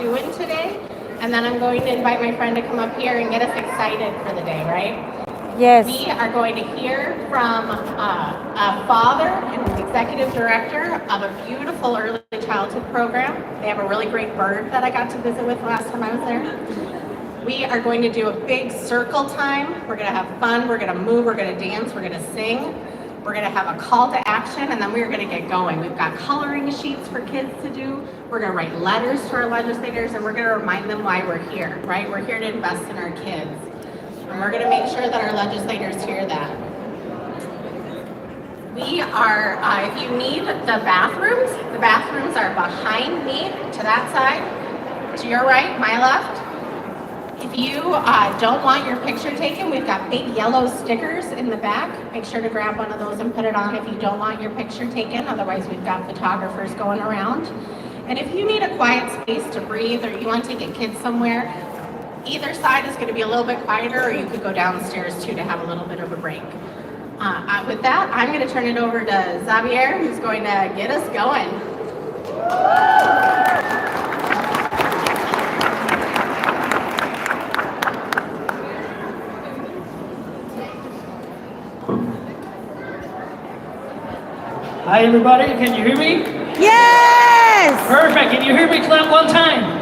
doing today, and then I'm going to invite my friend to come up here and get us excited for the day, right? Yes. We are going to hear from a father and an executive director of a beautiful early childhood program. They have a really great bird that I got to visit with last time I was there. We are going to do a big circle time. We're going to have fun. We're going to move. We're going to dance. We're going to sing. We're going to have a call to action, and then we're going to get going. We've got coloring sheets for kids to do. We're going to write letters to our legislators, and we're going to remind them why we're here, right? We're here to invest in our kids. And we're going to make sure that our legislators hear that. We are, if you need the bathrooms are behind me, to that side, to your right, my left. If you don't want your picture taken, we've got big yellow stickers in the back. Make sure to grab one of those and put it on if you don't want your picture taken. Otherwise, we've got photographers going around. And if you need a quiet space to breathe, or you want to take a kid somewhere, either side is going to be a little bit quieter, or you could go downstairs too to have a little bit of a break. With that, I'm going to turn it over to Xavier, who's going to get us going. Hi everybody, can you hear me? Yes! Perfect, can you hear me clap one time?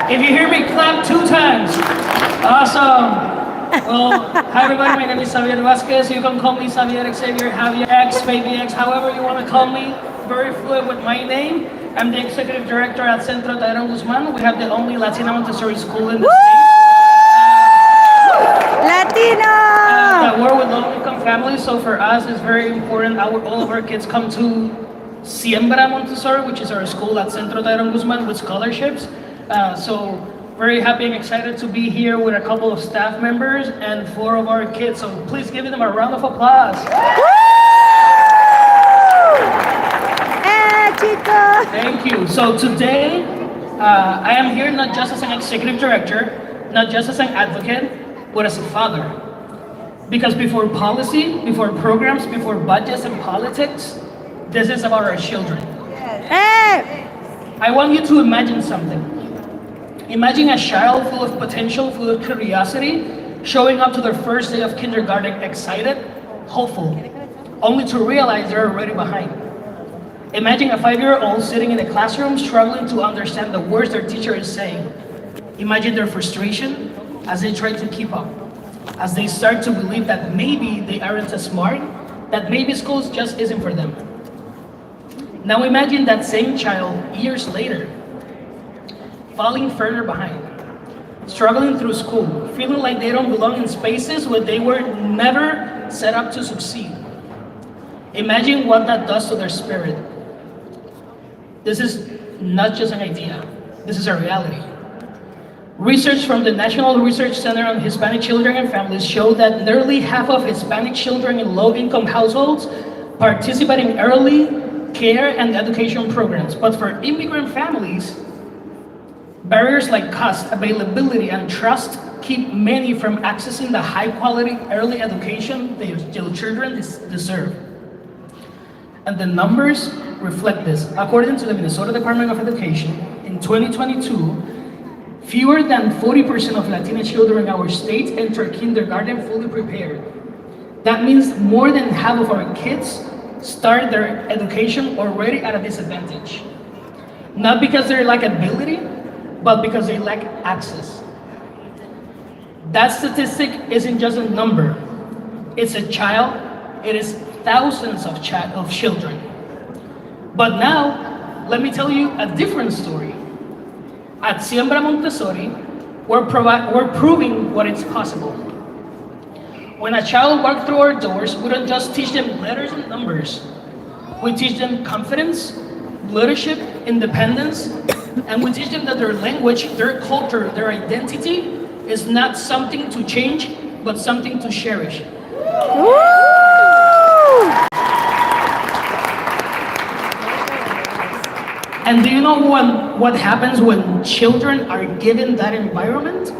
If you hear me clap 2 times. Awesome. Well, hi everybody, my name is Xavier Vasquez. You can call me Xavier, Xavier, Javier X, Baby X, however you want to call me. Very fluid with my name. I'm the executive director at Centro Tyrone Guzman. We have the only Latina Montessori school in the state. Latino! That we're with low-income families, so for us it's very important that all of our kids come to Siembra Montessori, which is our school at Centro Tyrone Guzman with scholarships. So very happy and excited to be here with a couple of staff members and 4 of our kids. So please give them a round of applause. Thank you. So today, I am here not just as an executive director, not just as an advocate, but as a father. Because before policy, before programs, before budgets and politics, this is about our children. Hey! I want you to imagine something. Imagine a child full of potential, full of curiosity, showing up to their first day of kindergarten excited, hopeful, only to realize they're already behind. Imagine a 5-year-old sitting in a classroom struggling to understand the words their teacher is saying. Imagine their frustration as they try to keep up, as they start to believe that maybe they aren't as smart, that maybe school just isn't for them. Now imagine that same child years later, falling further behind, struggling through school, feeling like they don't belong in spaces where they were never set up to succeed. Imagine what that does to their spirit. This is not just an idea, this is a reality. Research from the National Research Center on Hispanic Children and Families show that nearly half of Hispanic children in low-income households participate in early care and education programs. But for immigrant families, barriers like cost, availability, and trust keep many from accessing the high-quality early education their children deserve. And the numbers reflect this. According to the Minnesota Department of Education, in 2022, fewer than 40% of Latina children in our state enter kindergarten fully prepared. That means more than half of our kids start their education already at a disadvantage. Not because they lack ability, but because they lack access. That statistic isn't just a number. It's a child. It is thousands of children. But now, let me tell you a different story. At Siembra Montessori, we're proving what is possible. When a child walks through our doors, we don't just teach them letters and numbers. We teach them confidence, leadership, independence, and we teach them that their language, their culture, their identity is not something to change, but something to cherish. And do you know what happens when children are given that environment?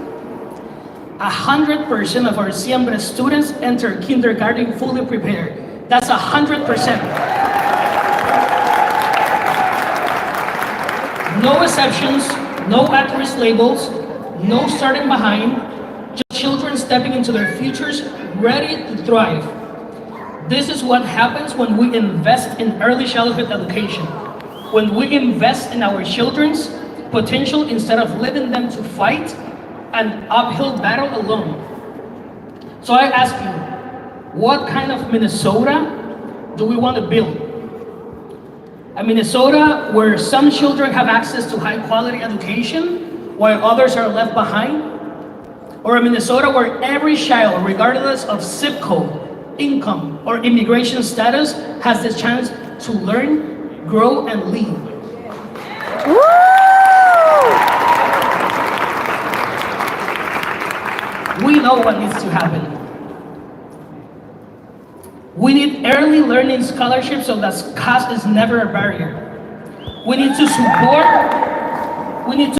100% of our Siembra students enter kindergarten fully prepared. That's 100%. No exceptions, No at-risk labels, no starting behind, just children stepping into their futures, ready to thrive. This is what happens when we invest in early childhood education. When we invest in our children's potential instead of leaving them to fight an uphill battle alone. So I ask you, what kind of Minnesota do we want to build? A Minnesota where some children have access to high quality education while others are left behind? Or a Minnesota where every child, regardless of zip code, income, or immigration status, has the chance to learn, grow, and lead? Woo! We know what needs to happen. We need early learning scholarships so that cost is never a barrier. We need to support